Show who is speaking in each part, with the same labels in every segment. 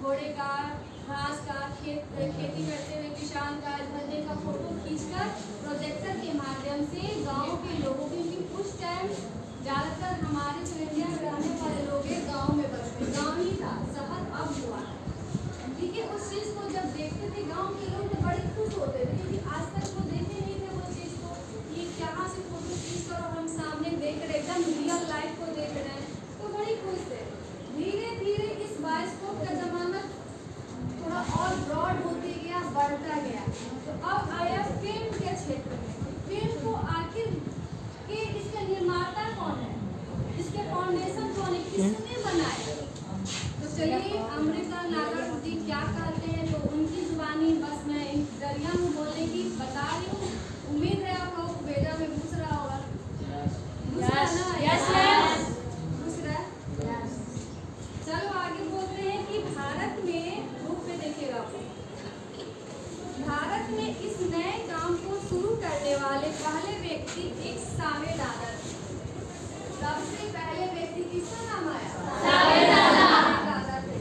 Speaker 1: घोड़े का, घास का, खेती करते हुए किसान का, झरने का फोटो खींचकर प्रोजेक्टर के माध्यम से गांव के लोगों की, उस टाइम ज़्यादातर हमारे जो इंडिया में रहने वाले लोग हैं गाँव में बसते, गाँव ही था, शहर अब हुआ है। ठीक है, उस चीज़ को जब देखते थे गांव के लोग तो बड़े खुश होते थे, क्योंकि आज तक वो देखे नहीं थे वो चीज़ को, ये कहाँ से फोटो खींच कर और हम सामने देख रहे, एकदम रियल लाइफ को देख रहे हैं, तो बड़ी खुश थे। धीरे धीरे इस बायोस्कोप का जमाना थोड़ा और ब्रॉड होते गया, बढ़ता गया, तो अब आया फिल्म के क्षेत्र में। फिल्म को आखिर के इसका निर्माता कौन है, इसके फाउंडेशन कौन है, किसने बनाया? तो चलिए अमृतलाल नागर जी क्या कहते हैं, तो उनकी जुबानी बस मैं दरिया में बोलने की बता रही हूँ। उम्मीद है आपको बेटा में घुस रहा होगा, घुस रहा है ना? यस मैम, घुस रहा है। चलो आगे बोलते हैं कि भारत में, बुक पे देखिएगा, भारत में इस नए काम को शुरू करने वाले पहले व्यक्ति एक सावे दादा थे। सबसे पहले व्यक्ति किसका नाम आया? सावे दादा थे।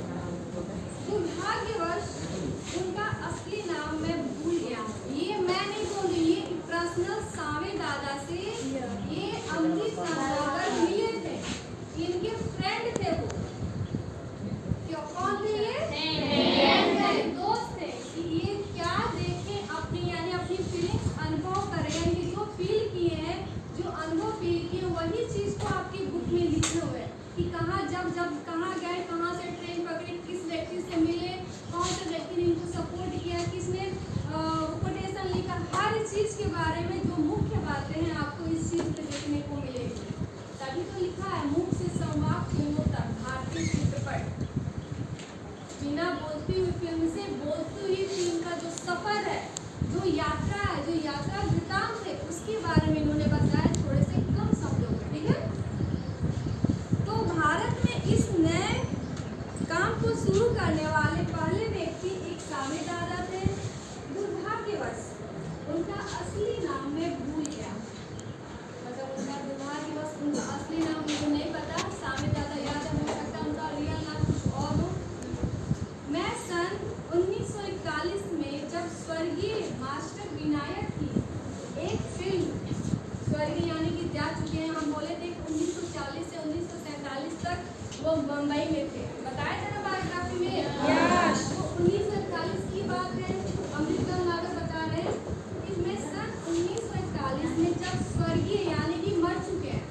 Speaker 1: दुर्भाग्यवश उनका असली नाम मैं भूल गया, ये मैं नहीं बोल रही, ये पर्सनल सावे दादा से ये अमृतलाल नागर मिले थे, इनके फ्रेंड थे वो। क्यों, कौन थे ये? दोस्त थे। कि ये क्या देखें अपनी, यानी अपनी फीलिंग्स अनुभव करें, यानी जो फील किए हैं, जो अनुभव फील किए, वही चीज़ को आपकी बुक में लिखे हुए हैं कि कहाँ जब कहाँ गए, कहाँ से ट्रेन पकड़ी, किस व्यक्ति से मिले, कौन से व्यक्ति ने इनको सपोर्ट किया, किसने कोटेशन लिखा, हर चीज़ के बारे में जो मुख्य बातें हैं आपको इस चीज़ में देखने को मिलेगी। तभी तो लिखा है मुख से संवाद फिल्मों तक भारतीय चित्रपट, बिना बोलती हुई फिल्म से बोलती हुई फिल्म का जो सफर है, जो यात्रा है, जो यात्रा वृतांत है, उसके बारे में इन्होंने बताया थोड़े से कम शब्दों में। ठीक है, तो भारत में इस नए काम को शुरू करने वाले पहले व्यक्ति एक सावे दादा थे। दुर्भाग्यवश उनका असली नाम मैं भूल गया, मतलब उनका दुर्भाग्यवश उनका असली नाम मुझे नहीं पता, सावे दादा याद हो सकता, उनका रियल नाम कुछ और हो। मैं सन 1941 में जब स्वर्गीय मास्टर विनायक की एक फिल्म, स्वर्गीय यानी कि जा चुके हैं, हम बोले थे 1940 से 1947 तक वो मुंबई में थे, बताया था ना बायोग्राफी में। वो 1941 की बात है, अमृतलाल नागर बता रहे हैं कि मैं सन 1941 में जब स्वर्गीय यानी कि मर चुके हैं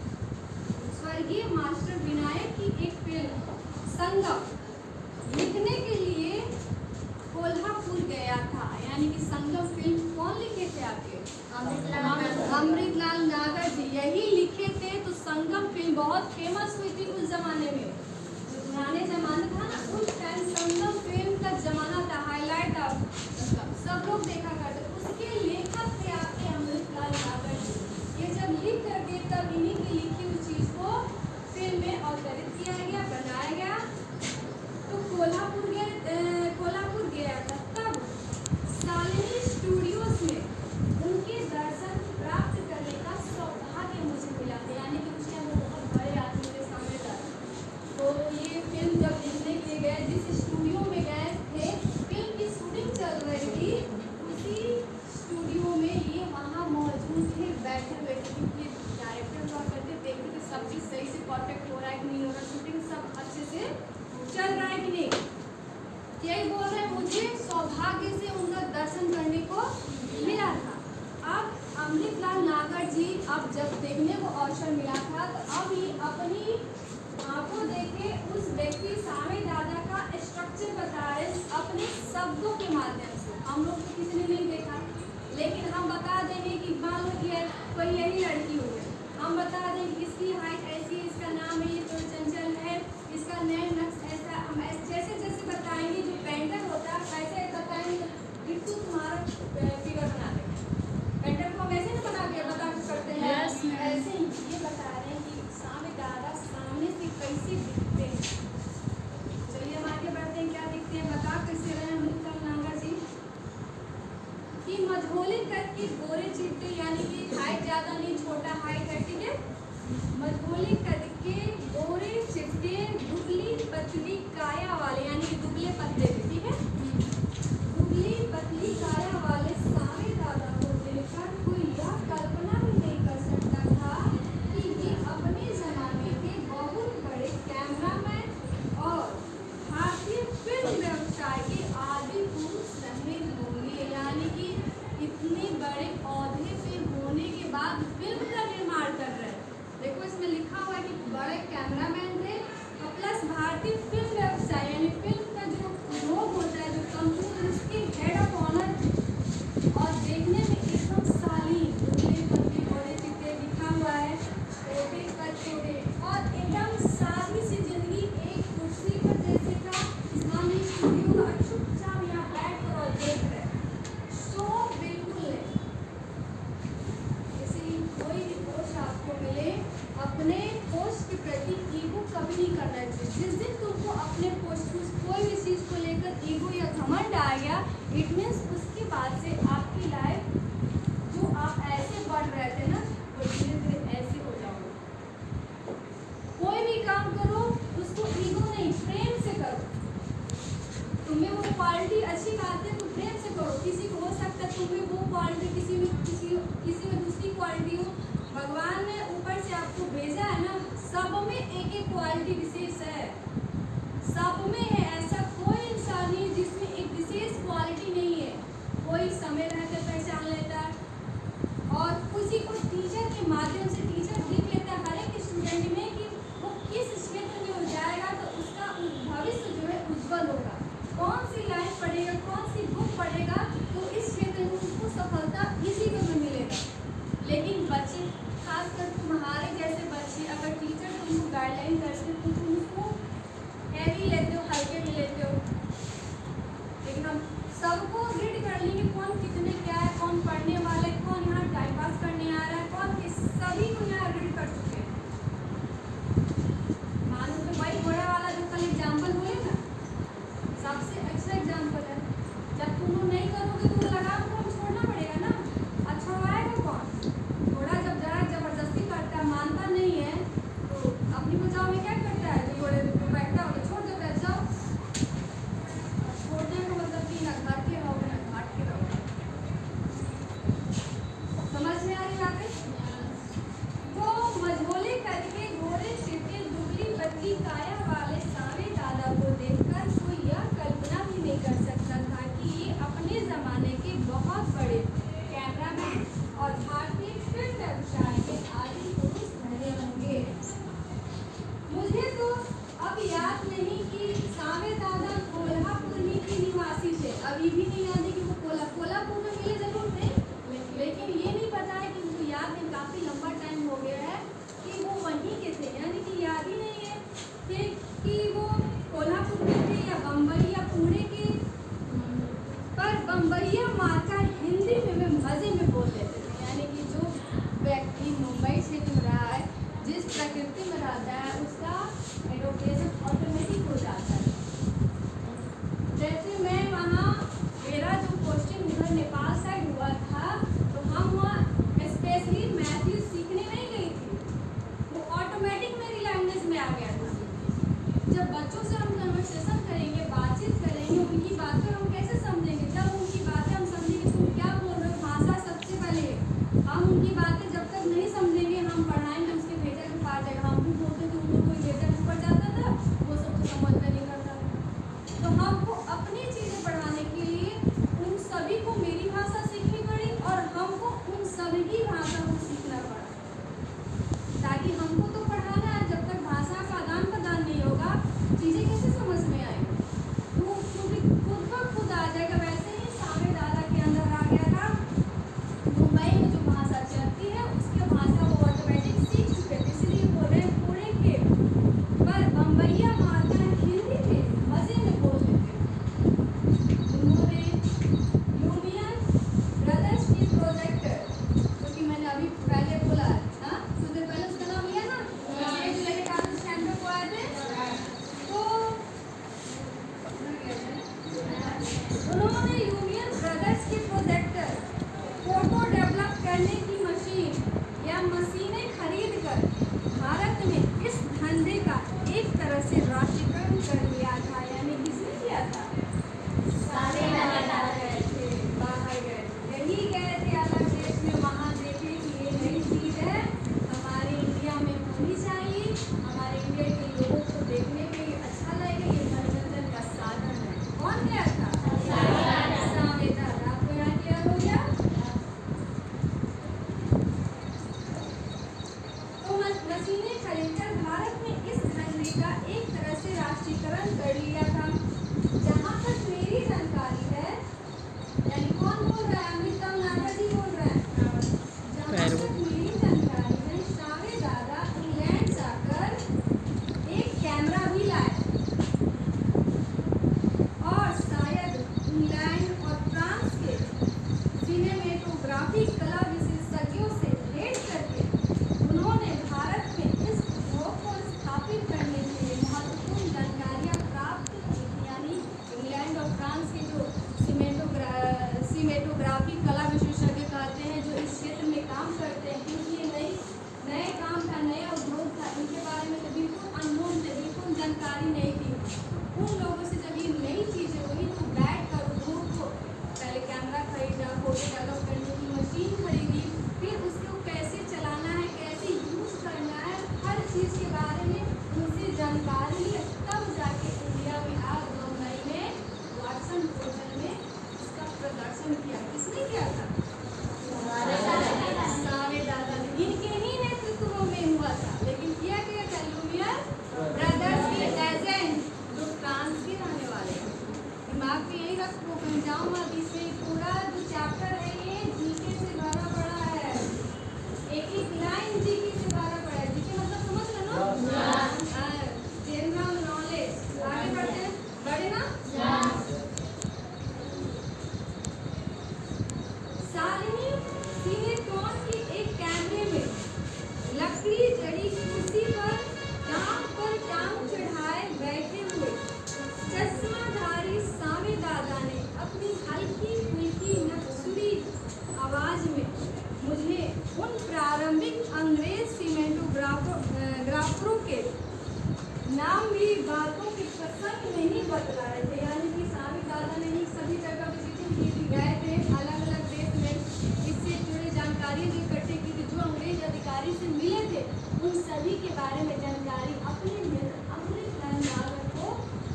Speaker 1: स्वर्गीय मास्टर विनायक की एक फिल्म संगम लिखने के लिए कोल्हापुर गया था, यानी कि संगम फिल्म कौन लिखे थे आपके? अमृतलाल नागर जी यही लिखे थे। तो संगम फिल्म बहुत फेमस हुई थी उस जमाने में, जो पुराने जमाने था ना, उस टाइम संगम फिल्म का जमाना था, हाईलाइट था, सब लोग देखा करते। उसके लेखक थे आपके अमृतलाल नागर जी। ये जब लिख करके तब इन्हीं की लिखी हुई चीज को फिल्म में अवतरित किया गया, बनाया गया। तो कोल्हापुर गया था, तब शालिनी स्टूडियोज में उनके दर्शन प्राप्त करने का सौभाग्य मुझे मिला था, यानी कि उस टाइम वो बहुत बड़े आदमी थे, सामने था। तो ये फिल्म जब लिखने के लिए गए, जिस स्टूडियो में गए थे, फिल्म की शूटिंग चल रही थी, उसी स्टूडियो में ये वहाँ मौजूद थे, बैठे हुए थे, क्योंकि डायरेक्टर हुआ करते, देखते थे सब चीज़ सही से परफेक्ट हो रहा है कि नहीं हो रहा, शूटिंग सब अच्छे से चल रहा है कि नहीं। यही बोल रहे हैं, मुझे सौभाग्य से उनका दर्शन करने को मिला था। अब अमृतलाल नागर जी अब जब देखने को अवसर मिला था, तो अब ये अपनी आंखों देखे उस व्यक्ति सावे दादा का स्ट्रक्चर बता रहे अपने शब्दों के माध्यम से। हम लोग तो किसी ने नहीं देखा, लेकिन हम बता देंगे कि मान लो कि कोई यही लड़की हुई है, हम बता दें कि इसकी हाइट ऐसी, इसका नाम है, ये तो चंचल है, इसका नैन नक्श ऐसा, हम जैसे जैसे बताएंगे, जो पेंटर होता है वैसे बताएंगे, बिल्कुल तुम्हारा फिगर बना देंगे। पेंटर को हम ऐसे ना बना के बता करते हैं, ऐसे ही ये बता रहे हैं कि सावे दादा सामने से कैसे दिखते हैं। चलिए हम आगे बढ़ते हैं, क्या दिखते हैं, बता कैसे रहे हैं अमृतलाल नागर जी कि मझोले करके गोरे चिट्टे, यानी कि हाइट ज़्यादा नहीं, छोटा हाइट है, ठीक है, मझोले करके गोरे चिट्टे दुबली पतली काया वाले, यानी कि दुबले पतले भारतीय फिल्म व्यवसाय यानी फिल्म का जो उद्योग होता है, जो कंपनी, उसके हेड ऑफ ऑनर थे और देखने में एकदम शालीन, दुबले पतले गोरे चिट्टे लिखा हुआ है, छोटे कद और एकदम सादी सी जिंदगी, एक कुर्सी पर जैसे का इस्लामी स्टूडियो और चुपचाप यहाँ बैठ कर और देख रहे, सो बिल्कुल नहीं। किसी कोई भी पोस्ट आपको मिले, अपने पोस्ट के प्रति ईगो कभी नहीं करना चाहिए। जिस दिन तुमको अपने पोस्ट कोई भी चीज़ को लेकर ईगो या घमंड आ गया, इट मीन्स उसके बाद से आपकी लाइफ जो आप ऐसे बढ़ रहे थे ना, वो धीरे धीरे ऐसे हो जाओगे। कोई भी काम करो उसको ईगो नहीं, प्रेम से करो। तुम्हें वो क्वालिटी अच्छी बात है तो प्रेम से करो। किसी को हो सकता है तुम्हें वो क्वालिटी किसी में दूसरी क्वालिटी हो। भगवान ने ऊपर से आपको भेजा है ना, सब में एक एक क्वालिटी विशेष है, सब में है। ऐसा कोई इंसान नहीं जिसमें एक विशेष क्वालिटी नहीं है। कोई समय रहकर पहचान लेता है और किसी को टीचर के माध्यम से टीचर देख लेता है हर एक स्टूडेंट में कि वो किस क्षेत्र में हो जाएगा तो उसका भविष्य जो है उज्जवल होगा। कौन सी लाइन पढ़ेगा, कौन सी बुक पढ़ेगा तो इस क्षेत्र में उसको सफलता इसी में मिलेगा। लेकिन बच्चे, खासकर तुम्हारे जैसे बच्चे, अगर टीचर तुमको गाइडलाइन करते तो तुम उसको हैवी लेते हो, हल्के में लेते हो। लेकिन हम सबको रीड कर लेंगे कौन कितने क्या है, कौन पढ़ने वाला है, कौन यहाँ टाइम पास करने आ रहा है, कौन किस, सभी को यहाँ रीड कर चुके हैं। मानो तो वही घोड़ा वाला जो कल एग्जाम्पल बोले ना, सबसे अच्छा एग्जाम्पल है। जब तुम लोग नहीं करोगे तो लगाम को छोड़ना पड़ेगा ना, और छुड़वाएगा कौन? घोड़ा जब जरा जबरदस्ती करता है, मानता नहीं है, तो अपनी बचाव में क्या करता है? जो घोड़े पे बैठता है छोड़ देता है, जाओ। छोड़ने का मतलब कि ना घर के रहोगे ना घाट के रहोगे। समझ में आ रही बात है? तो मझोले करके घोड़े चिट्टे दुबली पतली काया वाले सावे दादा को देखकर कोई यह कल्पना भी नहीं कर सकता था कि ये अपने जमाने के बहुत बड़े कैमरामैन और भारतीय फिल्म व्यवसाय के आदि पुरुष बने होंगे। मुझे तो अब याद नहीं कि सावे दादा कोल्हापुर के निवासी थे। अभी भी नहीं याद है कि वो कोल्हापुर में मिले, जरूर थे, लेकिन ये नहीं पता है कि मुझे याद है, काफ़ी लंबा टाइम हो गया है कि वो वहीं के थे, यानी कि याद ही नहीं है कि वो कोल्हापुर के थे या बम्बई या पुणे के। पर बम्बईया मार्का हिंदी में मज़े में बोल लेते थे, यानी कि जो व्यक्ति मुंबई क्षेत्र में रहा है, जिस प्रकृति में रहता है, उसका एडोप्टेशन ऑटोमेटिक हो जाता है। जैसे मैं वहाँ, मेरा जो पोस्टिंग उधर नेपाल साइड हुआ था, तो हम वहाँ स्पेशली मैथिली सीखने नहीं गई थी, वो ऑटोमेटिक मेरी लैंग्वेज में आ गया था। जब बच्चों से हम कन्वर्सेशन करेंगे, बातचीत करेंगे, उनकी बातें हम कैसे समझेंगे? जब उनकी बातें हम समझेंगे तुम क्या बोल रहे हो, भाषा सबसे पहले। हम उनकी बातें जब तक नहीं समझेंगे, हम पढ़ाएंगे उसके भेजा के पार जाएगा। हम भी बोलते थे उनको कोई भेजा के ऊपर जाता था, वो सब तो समझ में नहीं करता था। तो हमको अपनी चीज़ें पढ़ाने के लिए उन सभी को मेरी भाषा सीखनी पड़ी और हमको उन सभी की भाषा को सीखना पड़ा, ताकि हमको तो पढ़ाना है, जब तक भाषा का आदान प्रदान नहीं होगा चीज़ें कैसे समझ में आएंगी? तो खुद ब खुद आ जाएगा। वैसे ही सावे दादा के अंदर आ गया था, मुंबई में जो भाषा चलती है उसके भाषा वो ऑटोमेटिक सीख चुके थे, इसलिए बोल रहे हैं पूरे के। पर बम्बईया मारता है हिंदी में मज़े में बोल लेते हैं। उन्होंने ल्यूमियन ब्रदर्स के प्रोजेक्टर, जो कि मैंने अभी पहले बोला, हाँ कुछ देर पहले उसका नाम लिया ना, कैमरे को आए थे, तो उन्होंने यूनियन ब्रदर्स के प्रोजेक्टर, फोटो डेवलप करने की मशीन या मशीनें खरीद कर भारत में इस धंधे का एक तरह से राष्ट्रीयकरण कर लिया था। यानी किसने किया था? सारे बाहर गए थे, यही गए थे अलग देश में, वहाँ देखे कि ये नई चीज़ है, हमारे इंडिया में होनी चाहिए, हमारे इंडिया के लोगों को देखने में ये अच्छा लगेगा, ये मनोरंजन का साधन है। कौन गया था? सावे दादा। आपको यहाँ क्लियर हो गया? तो मशीनें खरीदकर भारत में इस धंधे का एक तरह से राष्ट्रीय जानकारी नहीं थी। उन लोगों से जब ये नई चीज़ें हुई तो बैठ कर उनको पहले कैमरा खरीदा, फोटो डेवलप करने की मशीन खरीदी, फिर उसको कैसे चलाना है, कैसे यूज करना है, हर चीज़ के बारे में उनसे जानकारी ली, तब जाके इंडिया में आज मुंबई में वाटसन पोर्टल में इसका प्रदर्शन किया। किसने किया था? सावे दादा ने। इनके ही नेतृत्व में हुआ था, लेकिन किया गया था लुमियर ब्रदर्स के एजेंट जो फ्रांस के रहने वाले हैं। दिमाग में यही रखो, कहीं जाओ मत। इसमें पूरा जो चैप्टर है ये जीके से भरा पड़ा है, एक एक लाइन जीके से भरा पड़ा है। जीके मतलब समझ लो ना, जनरल नॉलेज। आगे बढ़ते हैं, बढ़े ना। शालिनी सिनेट्रॉन के एक कैमरे में लकड़ी जड़ी कुर्सी पर टांग चढ़ाए बैठे हुए चश्माधारी सावे दादा ने अपनी हल्की फुल्की नक्सुरी आवाज में मुझे उन प्रारंभिक अंग्रेज सिनेमेटोग्राफरों के नाम भी बातों के प्रसंग नहीं बतलाए थे। यानी कि सावे दादा ने ही सभी जगह विजिटिंग की थी, गए थे अलग अलग देश में, इससे जुड़े जानकारी भी इकट्ठी की थी। जो अंग्रेज अधिकारी से मिले थे उन सभी के बारे में जानकारी अपने अंदाज को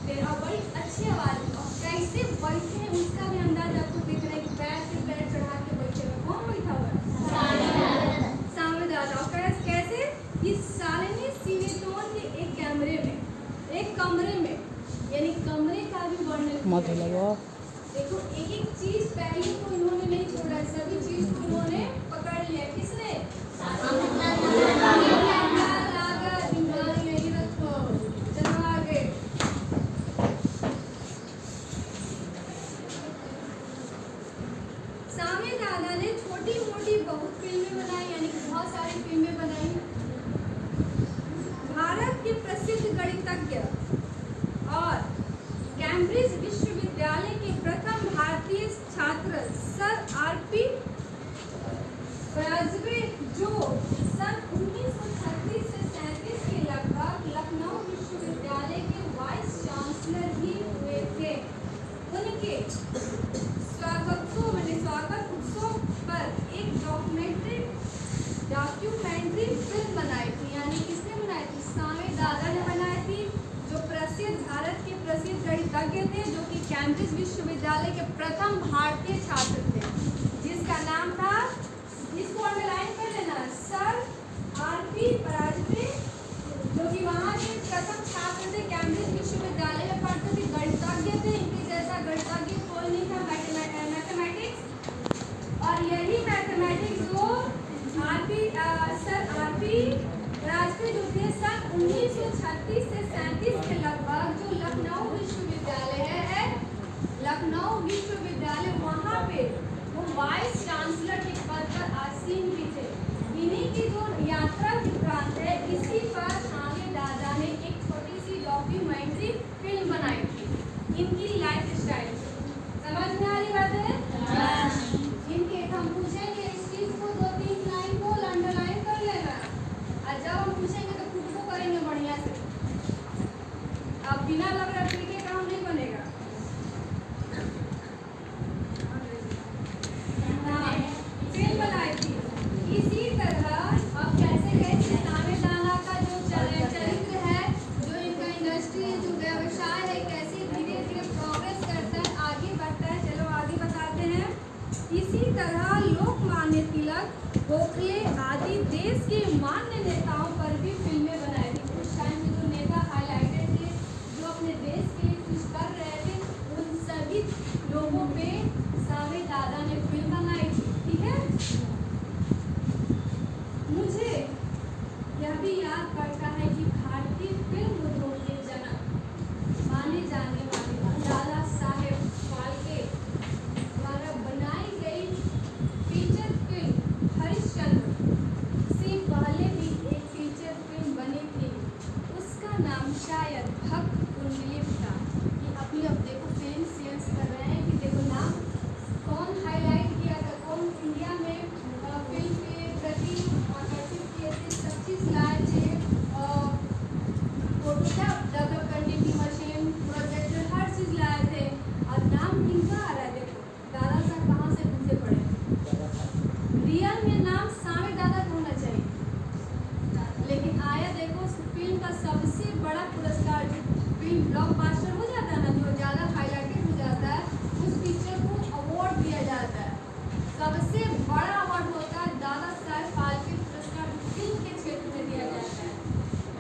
Speaker 1: दे, और बड़ी अच्छी आवाज और कैसे बैठे हैं उसका भी अंदाज आपको दिख रहा है कि पैर से पैर चढ़ा के बैठे हुए। कौन बैठा हुआ है? सावे दादा। और कैसे? इस शालिनी सिनेट्रॉन के एक कमरे में, यानी कमरे का भी वर्णन किया। देखो एक एक चीज पहले को इन्होंने नहीं छोड़ा, सभी चीज को इन्होंने पकड़ लिया। किसने? यही रखो, चलो आगे। सावे दादा ने छोटी मोटी बहुत फिल्में बनाई, यानी बहुत सारी फिल्में बनाई। भारत के प्रसिद्ध गणितज्ञ और कैम्ब्रिज विश्वविद्यालय के प्रथम भारतीय छात्र सर आर.पी. ब्राजवे, जो सन 1936 से 37 के लगभग लखनऊ विश्वविद्यालय के वाइस चांसलर भी हुए थे, उनके स्वागत उत्सव पर एक डॉक्यूमेंट्री फिल्म बनाई थी। यानी किसने बनाई थी? सावे दादा ने बनाई थी, जो भारत के प्रसिद्ध गणितज्ञ थे, जो कि कैम्ब्रिज विश्वविद्यालय के प्रथम भारतीय छात्र थे, जिसका नाम था, इसको अंडरलाइन कर लेना, सर आर.पी. ब्राजवे, जो कि वहाँ के प्रथम छात्र थे, कैम्ब्रिज विश्वविद्यालय में पढ़ते थे, गणितज्ञ थे। इनके जैसा गणितज्ञ कोई नहीं था मैथमेटिक्स, और यही मैथमेटिक्स जो सर आर.पी. ब्राजवे जो थे सन 1936 से 37 के लगभग, जो लखनऊ विश्वविद्यालय है, लखनऊ विश्वविद्यालय, वहाँ पे वो वाइस चांसलर के पद पर आसीन भी थे। इन्हीं की जो यात्रा वृत्तांत है, इसी पर सावे दादा ने एक छोटी सी डॉक्यूमेंट्री फिल्म बनाई थी, इनकी लाइफ स्टाइल। समझ में आ रही बात है? इनके हम पूछेंगे इस चीज को 2-3 लाइन को अंडरलाइन कर लेना, और जब हम पूछेंगे तो खुद को करेंगे बढ़िया से। अब बिना लग रहा के काम नहीं बनेगा। फिल्म बनाई थी इसी तरह। अब कैसे कैसे सावे दादा का जो चरित्र है, जो इनका इंडस्ट्री है, जो व्यवसाय है, कैसे धीरे धीरे प्रोग्रेस करता है, आगे बढ़ता है। चलो आगे बताते हैं। इसी तरह लोकमान्य तिलक, गोखले आदि देश के मान्य नेताओं पर भी फिल्में बनाई थी। उस टाइम के जो नेता हाईलाइटेड थे, जो अपने देश के लिए कुछ कर रहे थे, उन सभी लोगों पे सावे दादा ने फिल्म बनाई थी। ठीक है, मुझे यह भी याद पड़ता है कि भारतीय फिल्म उद्योग के जनक माने जाने वाले दादा साहेब फाल्के द्वारा बनाई गई फीचर फिल्म हरिश्चंद्र से पहले भी एक फीचर फिल्म बनी थी, उसका नाम शायद भक्त कुंडली था। कि अभी अब देखो फिल्म सेल्स कर रहे हैं कि देखो नाम कौन हाईलाइट किया था, कौन इंडिया में फिल्म के प्रति आकर्षित किए थे, सब चीज़ लाए थे, फोटो डेवलप करने फिल्म ब्लॉकबस्टर हो जाता है ना, जो ज़्यादा हाईलाइटेड हो जाता है, उस पिक्चर को अवार्ड दिया जाता है। सबसे बड़ा अवार्ड होता है दादा साहेब फाल्के पुरस्कार, फिल्म के क्षेत्र में दिया जाता है।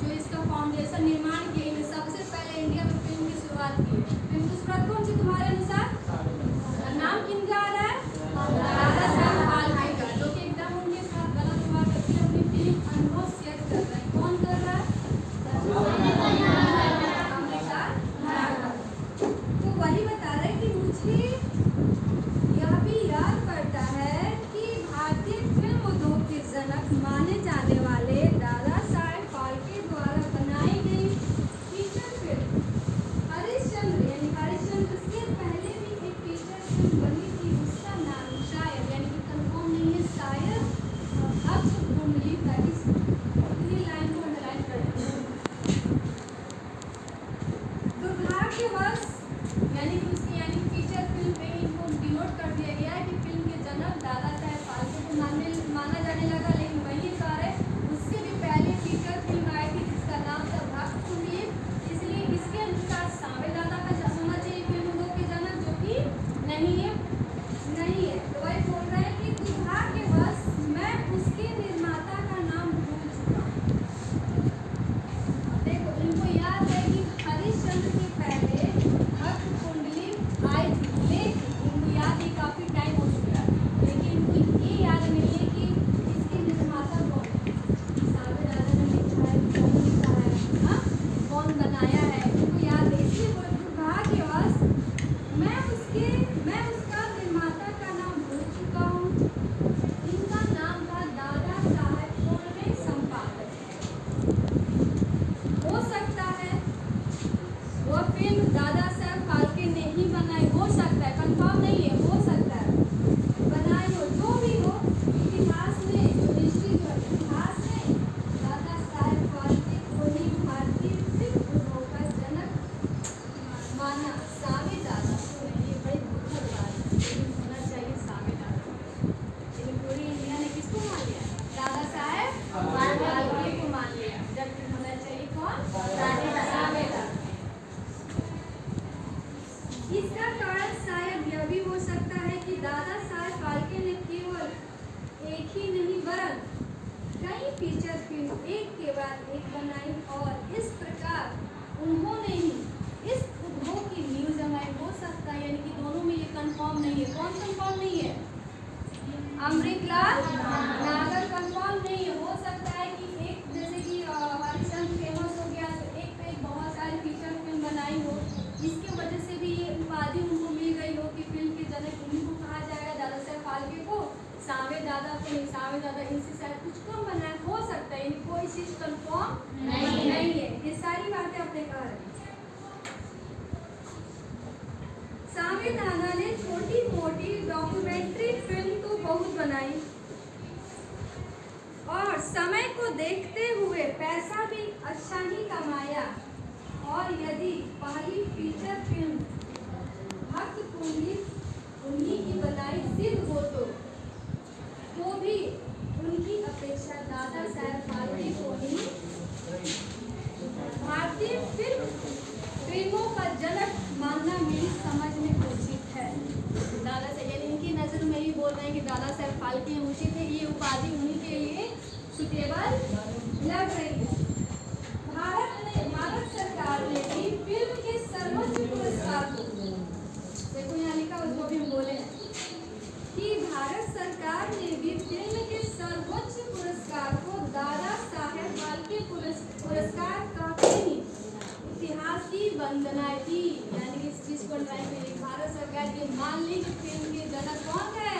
Speaker 1: जो इसका फाउंडेशन निर्माण किए, इन्हें सबसे पहले इंडिया में फिल्म की शुरुआत की। फिल्म की शुरुआत कौन सी तुम्हारे अनुसार? नाम किनका आ रहा है? दादा साहेब फाल्के का, जो कि एकदम उनके साथ गलत हुआ करके अपनी फिल्म अनुभव शेयर कर रहे हैं। कौन कर रहा है? तो वही बता रहे कि मुझे यह भी याद पड़ता है कि भारतीय फिल्म उद्योग के जनक माने जाने वाले दादा साहेब फाल्के द्वारा बनाई गई फीचर फिल्म हरिश्चंद्र, यानी हरिश्चंद्र से पहले भी एक फीचर फिल्म बनी थी। उसका नाम शायद, यानी कि कंफर्म नहीं है, शायद अक्षकुंडली था। इस लाइन को अंडरलाइन कर दें। दुर्भाग्यवश यानी कि उसकी फीचर फिल्म पे इनको डिनोट कर दिया गया है कि फिल्म के जनक दादा साहेब फाल्के को माना जाने लगा, लेकिन वही सारे उससे भी पहले फीचर फिल्म आई थी जिसका नाम था भक्त कुंडली। इसलिए इसके अनुसार सांवे दादा का होना चाहिए फिल्म उद्योग के जनक, जो कि नहीं है। तो वही बोल रहे हैं कि दुर्भाग्यवश मैं उसके निर्माता का नाम भूल चुका हूँ। देखो, इनको याद है कि हरिश्चंद्र के पहले भक्त कुंडली आई थी, लेकिन इनको याद है काफी टाइम हो चुका है, लेकिन इनको ये याद नहीं है कि इसके निर्माता कौन है, सांवे दादा ने लिखा है, कौन लिखा है, हाँ, कौन बनाया है, इनको याद है। इसलिए दुर्भाग्यवश मैं उसका निर्माता का नाम भूल चुका हूँ। इनका नाम था दादा साहेब, 16वें संपादक। हो सकता है वो फिल्म दादा साहेब फाल्के ने ही बनाई, हो सकता है, कंफर्म नहीं है, हो सकता है बनाई हो। जो भी हो, इतिहास में जो हिस्ट्री जो इतिहास में दादा साहेब फाल्के को ही भारतीय फिल्म उद्योग का जनक माना, सांवे दादा को नहीं। ये बड़ी दुखद बात है, लेकिन होना चाहिए सांवे दादा। लेकिन पूरी इंडिया ने किसको मान लिया? दादा साहेब फाल्के को मान लिया, जबकि होना चाहिए कौन? सांवे दादा। इसका कारण शायद यह भी हो सकता है कि दादा साहेब फाल्के ने केवल एक ही नहीं वरन कई फीचर फिल्म एक के बाद एक बनाई, और इस प्रकार उन्होंने ही इस उद्योग की न्यूज जमाई। हो सकता है, यानी कि दोनों में ये कंफर्म नहीं है। कौन कंफर्म नहीं है? अमृतलाल नागर कंफर्म नहीं है। हो सकता है कि एक, जैसे कि हरिश्चंद्र फेमस हो गया तो एक पे एक बहुत सारी फीचर फिल्म बनाई हो, इसके वजह से भी ये उपाधि उनको मिल गई हो कि फिल्म के जनक उन्हीं को कहा जाएगा, दादा साहेब फाल्के को, सांवे दादा को नहीं। सांवे दादा इनसे शायद कुछ कम बनाया, हो सकता है, इनको कोई चीज कंफर्म नहीं है। ये सारी बातें अपने कह रहे हैं। सांवे दादा ने छोटी मोटी डॉक्यूमेंट्री फिल्म तो बहुत बनाई, और समय को देखते हुए पैसा भी अच्छा ही कमाया। और यदि पहली फीचर फिल्म भक्त कुंडली उन्हीं की बनाई सिद्ध हो तो भी उनकी अपेक्षा दादा साहेब फाल्के को ही भारतीय फिल्मों का जनक मानना मेरी समझ में उचित है। दादा साहेब, यानी इनकी नज़र में ही बोल रहे हैं कि दादा साहेब फाल्के उचित है, ये उपाधि उन्हीं के लिए सुटेबल लग रही है। भारत सरकार ने भी फिल्म के सर्वोच्च पुरस्कार को, देखो यहाँ लिखा उसको भी हम बोले कि भारत सरकार ने भी फिल्म के सर्वोच्च पुरस्कार को दादा साहेब फाल्के पुरस्कार का इतिहास की वंदना की। यानी कि इस चीज को भारत सरकार की मान ली कि फिल्म के जनक कौन है?